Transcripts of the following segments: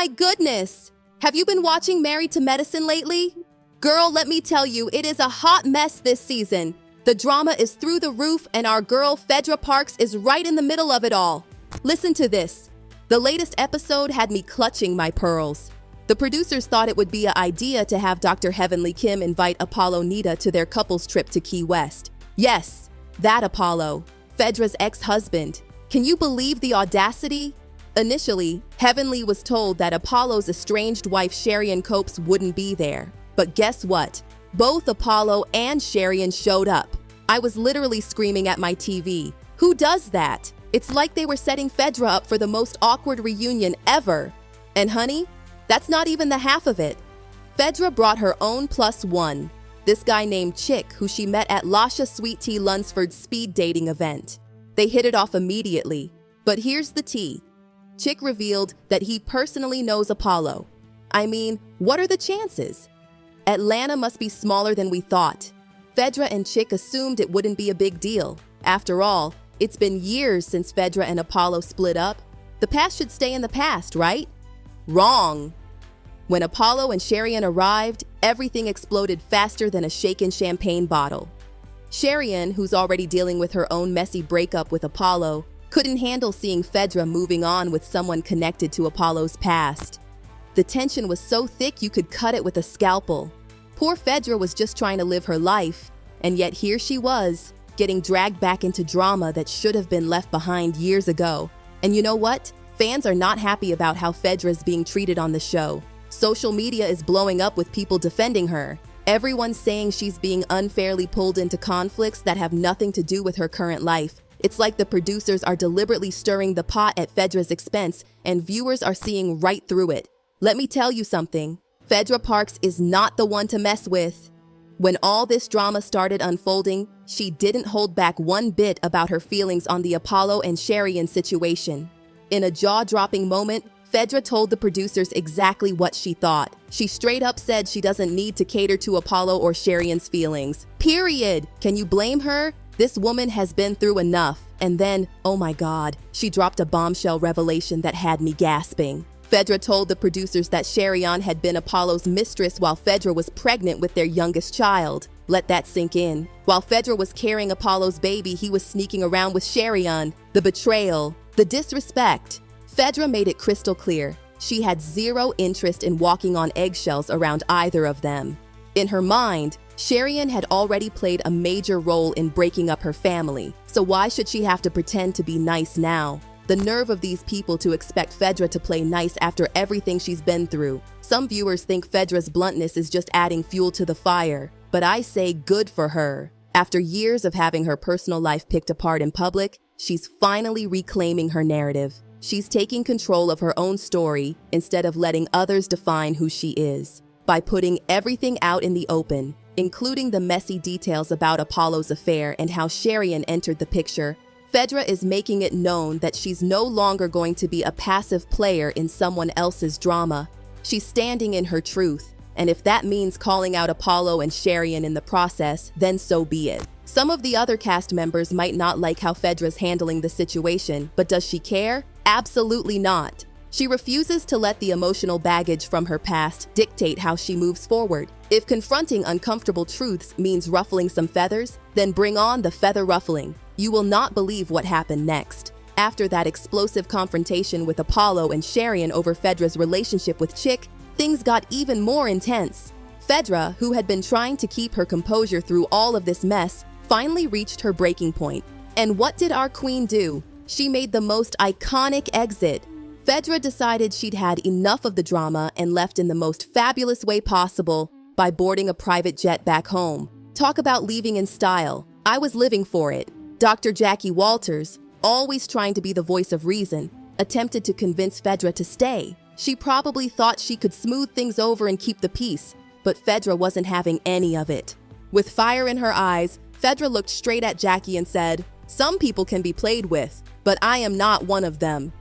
my goodness! Have you been watching Married to Medicine lately? Girl, let me tell you, it is a hot mess this season. The drama is through the roof and our girl Phaedra Parks is right in the middle of it all. Listen to this. The latest episode had me clutching my pearls. The producers thought it would be an idea to have Dr. Heavenly Kim invite Apollo Nida to their couple's trip to Key West. Yes, that Apollo, Phaedra's ex-husband. Can you believe the audacity? Initially, Heavenly was told that Apollo's estranged wife Sherien Copes wouldn't be there. But guess what? Both Apollo and Sherien showed up. I was literally screaming at my TV. Who does that? It's like they were setting Phaedra up for the most awkward reunion ever. And honey, that's not even the half of it. Phaedra brought her own +1. This guy named Cheick, who she met at Lasha Sweet Tea Lunsford's speed dating event. They hit it off immediately. But here's the tea. Cheick revealed that he personally knows Apollo. I mean, what are the chances? Atlanta must be smaller than we thought. Phaedra and Cheick assumed it wouldn't be a big deal. After all, it's been years since Phaedra and Apollo split up. The past should stay in the past, right? Wrong. When Apollo and Sherien arrived, everything exploded faster than a shaken champagne bottle. Sherien, who's already dealing with her own messy breakup with Apollo, couldn't handle seeing Phaedra moving on with someone connected to Apollo's past. The tension was so thick you could cut it with a scalpel. Poor Phaedra was just trying to live her life, and yet here she was, getting dragged back into drama that should have been left behind years ago. And you know what? Fans are not happy about how Phaedra is being treated on the show. Social media is blowing up with people defending her. Everyone's saying she's being unfairly pulled into conflicts that have nothing to do with her current life. It's like the producers are deliberately stirring the pot at Phaedra's expense, and viewers are seeing right through it. Let me tell you something. Phaedra Parks is not the one to mess with. When all this drama started unfolding, she didn't hold back one bit about her feelings on the Apollo and Sherien situation. In a jaw-dropping moment, Phaedra told the producers exactly what she thought. She straight up said she doesn't need to cater to Apollo or Sherien's feelings. Period. Can you blame her? This woman has been through enough. And then, oh my God, she dropped a bombshell revelation that had me gasping. Phaedra told the producers that Sherien had been Apollo's mistress while Phaedra was pregnant with their youngest child. Let that sink in. While Phaedra was carrying Apollo's baby, he was sneaking around with Sherien. The betrayal, the disrespect. Phaedra made it crystal clear. She had zero interest in walking on eggshells around either of them. In her mind, Sherien had already played a major role in breaking up her family, so why should she have to pretend to be nice now? The nerve of these people to expect Phaedra to play nice after everything she's been through. Some viewers think Phaedra's bluntness is just adding fuel to the fire, but I say good for her. After years of having her personal life picked apart in public, she's finally reclaiming her narrative. She's taking control of her own story instead of letting others define who she is. By putting everything out in the open, including the messy details about Apollo's affair and how Sherien entered the picture, Phaedra is making it known that she's no longer going to be a passive player in someone else's drama. She's standing in her truth, and if that means calling out Apollo and Sherien in the process, then so be it. Some of the other cast members might not like how Phaedra's handling the situation, but does she care? Absolutely not. She refuses to let the emotional baggage from her past dictate how she moves forward. If confronting uncomfortable truths means ruffling some feathers, then bring on the feather ruffling. You will not believe what happened next. After that explosive confrontation with Apollo and Sherien over Phaedra's relationship with Cheick, things got even more intense. Phaedra, who had been trying to keep her composure through all of this mess, finally reached her breaking point. And what did our queen do? She made the most iconic exit. Phaedra decided she'd had enough of the drama and left in the most fabulous way possible by boarding a private jet back home. Talk about leaving in style. I was living for it. Dr. Jackie Walters, always trying to be the voice of reason, attempted to convince Phaedra to stay. She probably thought she could smooth things over and keep the peace, but Phaedra wasn't having any of it. With fire in her eyes, Phaedra looked straight at Jackie and said, "Some people can be played with, but I am not one of them."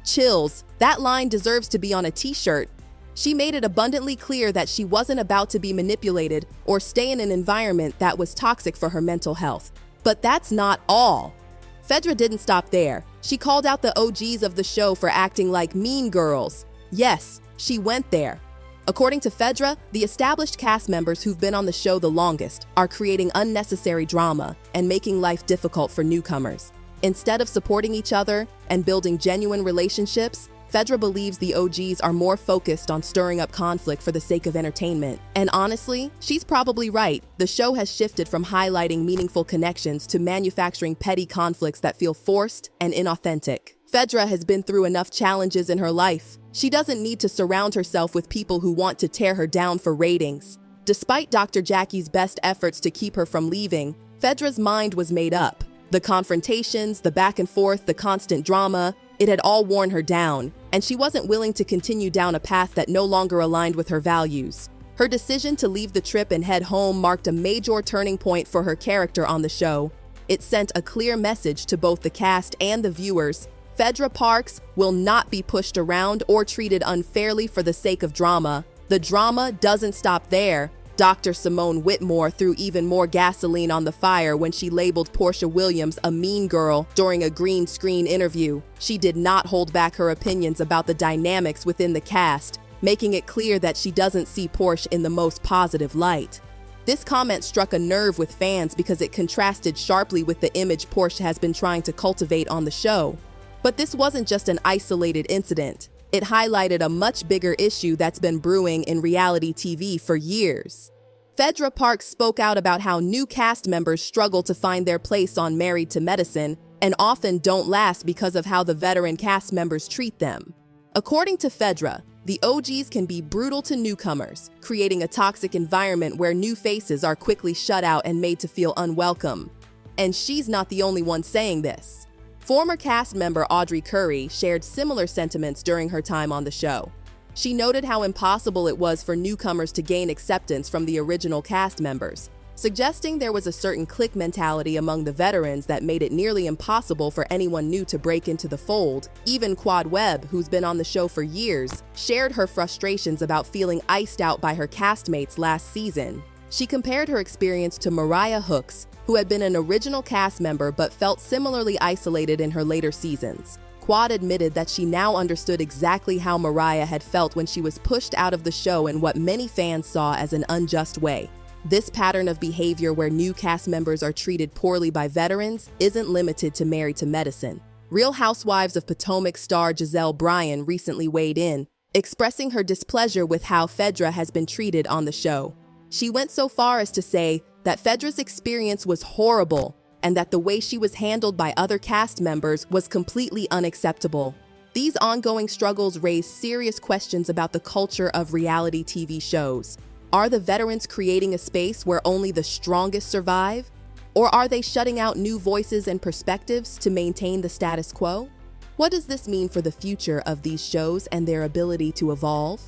Chills. That line deserves to be on a t-shirt. She made it abundantly clear that she wasn't about to be manipulated or stay in an environment that was toxic for her mental health. But that's not all. Phaedra didn't stop there. She called out the OGs of the show for acting like mean girls. Yes, she went there. According to Phaedra, the established cast members who've been on the show the longest are creating unnecessary drama and making life difficult for newcomers. Instead of supporting each other and building genuine relationships, Phaedra believes the OGs are more focused on stirring up conflict for the sake of entertainment. And honestly, she's probably right. The show has shifted from highlighting meaningful connections to manufacturing petty conflicts that feel forced and inauthentic. Phaedra has been through enough challenges in her life. She doesn't need to surround herself with people who want to tear her down for ratings. Despite Dr. Jackie's best efforts to keep her from leaving, Phaedra's mind was made up. The confrontations, the back and forth, the constant drama, it had all worn her down, and she wasn't willing to continue down a path that no longer aligned with her values. Her decision to leave the trip and head home marked a major turning point for her character on the show. It sent a clear message to both the cast and the viewers. Phaedra Parks will not be pushed around or treated unfairly for the sake of drama. The drama doesn't stop there. Dr. Simone Whitmore threw even more gasoline on the fire when she labeled Porsha Williams a mean girl during a green screen interview. She did not hold back her opinions about the dynamics within the cast, making it clear that she doesn't see Porsha in the most positive light. This comment struck a nerve with fans because it contrasted sharply with the image Porsha has been trying to cultivate on the show. But this wasn't just an isolated incident. It highlighted a much bigger issue that's been brewing in reality TV for years. Phaedra Parks spoke out about how new cast members struggle to find their place on Married to Medicine and often don't last because of how the veteran cast members treat them. According to Phaedra, the OGs can be brutal to newcomers, creating a toxic environment where new faces are quickly shut out and made to feel unwelcome. And she's not the only one saying this. Former cast member Audrey Curry shared similar sentiments during her time on the show. She noted how impossible it was for newcomers to gain acceptance from the original cast members, suggesting there was a certain clique mentality among the veterans that made it nearly impossible for anyone new to break into the fold. Even Quad Webb, who's been on the show for years, shared her frustrations about feeling iced out by her castmates last season. She compared her experience to Mariah Hooks, who had been an original cast member but felt similarly isolated in her later seasons. Quad admitted that she now understood exactly how Mariah had felt when she was pushed out of the show in what many fans saw as an unjust way. This pattern of behavior where new cast members are treated poorly by veterans isn't limited to Married to Medicine. Real Housewives of Potomac star Giselle Bryan recently weighed in, expressing her displeasure with how Phaedra has been treated on the show. She went so far as to say that Phaedra's experience was horrible and that the way she was handled by other cast members was completely unacceptable. These ongoing struggles raise serious questions about the culture of reality TV shows. Are the veterans creating a space where only the strongest survive? Or are they shutting out new voices and perspectives to maintain the status quo? What does this mean for the future of these shows and their ability to evolve?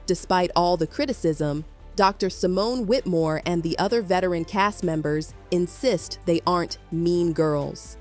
Despite all the criticism, Dr. Simone Whitmore and the other veteran cast members insist they aren't mean girls.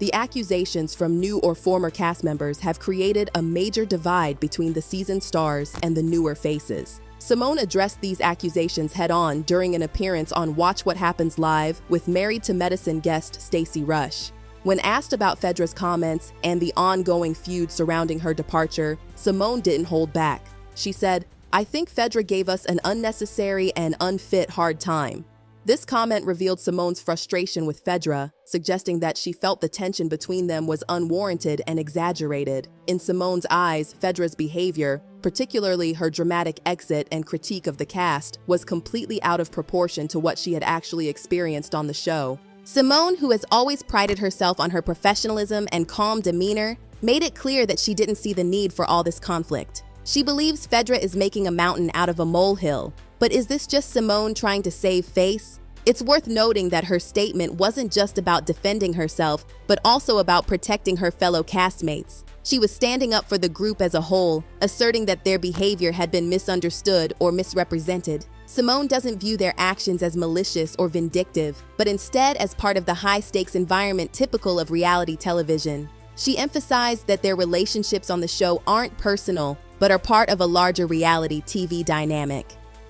The accusations from new or former cast members have created a major divide between the seasoned stars and the newer faces. Simone addressed these accusations head-on during an appearance on Watch What Happens Live with Married to Medicine guest Stacey Rush. When asked about Phaedra's comments and the ongoing feud surrounding her departure, Simone didn't hold back. She said, "I think Phaedra gave us an unnecessary and unfit hard time." This comment revealed Simone's frustration with Phaedra, suggesting that she felt the tension between them was unwarranted and exaggerated. In Simone's eyes, Phaedra's behavior, particularly her dramatic exit and critique of the cast, was completely out of proportion to what she had actually experienced on the show. Simone, who has always prided herself on her professionalism and calm demeanor, made it clear that she didn't see the need for all this conflict. She believes Phaedra is making a mountain out of a molehill. But is this just Simone trying to save face? It's worth noting that her statement wasn't just about defending herself, but also about protecting her fellow castmates. She was standing up for the group as a whole, asserting that their behavior had been misunderstood or misrepresented. Simone doesn't view their actions as malicious or vindictive, but instead as part of the high-stakes environment typical of reality television. She emphasized that their relationships on the show aren't personal, but are part of a larger reality TV dynamic.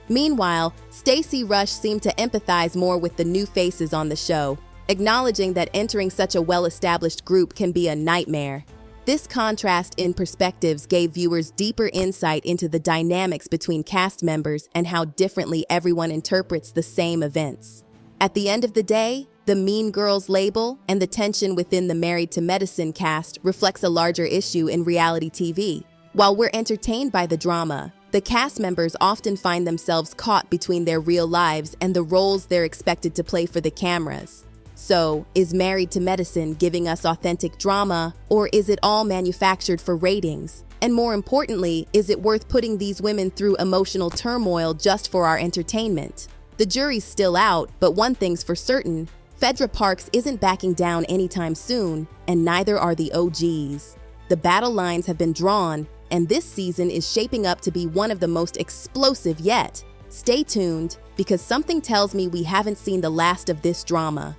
Meanwhile, Stacey Rush seemed to empathize more with the new faces on the show, acknowledging that entering such a well-established group can be a nightmare. This contrast in perspectives gave viewers deeper insight into the dynamics between cast members and how differently everyone interprets the same events. At the end of the day, the Mean Girls label and the tension within the Married to Medicine cast reflects a larger issue in reality TV. While we're entertained by the drama, the cast members often find themselves caught between their real lives and the roles they're expected to play for the cameras. So, is Married to Medicine giving us authentic drama, or is it all manufactured for ratings? And more importantly, is it worth putting these women through emotional turmoil just for our entertainment? The jury's still out, but one thing's for certain, Phaedra Parks isn't backing down anytime soon, and neither are the OGs. The battle lines have been drawn, and this season is shaping up to be one of the most explosive yet. Stay tuned, because something tells me we haven't seen the last of this drama.